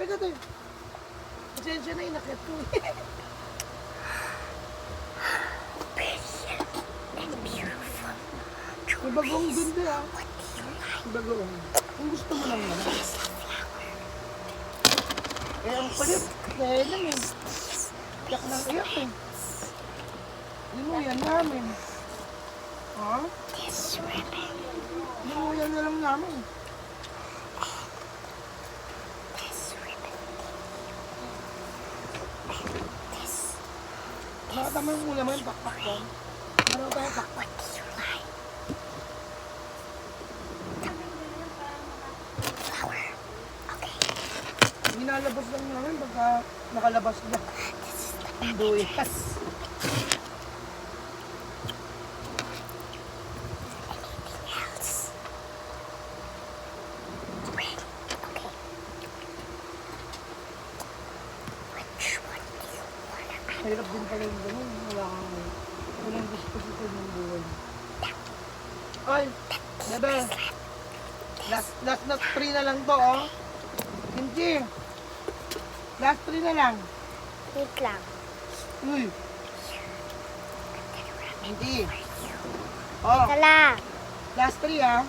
Arigato. Pasensya na, inakit ko. May bagong ganda ah. May bagong. Kung gusto mo lang naman. Eh, ang kulit. Kaya lang eh. Iyak ng iyak eh. Linuyan namin. Ha? Linuyan na lang namin. Nakatama yung ulam mo yung pakpak ko. Ano ba yung pakpak? Ginalabas lang namin pagka nakalabas na. Ang buyas. Hirap din pala yung ganun. Walang disposition ng buhay. Oy, bebe. Last na 3 na lang to, oh. Hindi. Last 3 na lang. Wait lang. Uy. Hindi. Oh, Ito lang. last 3 ah.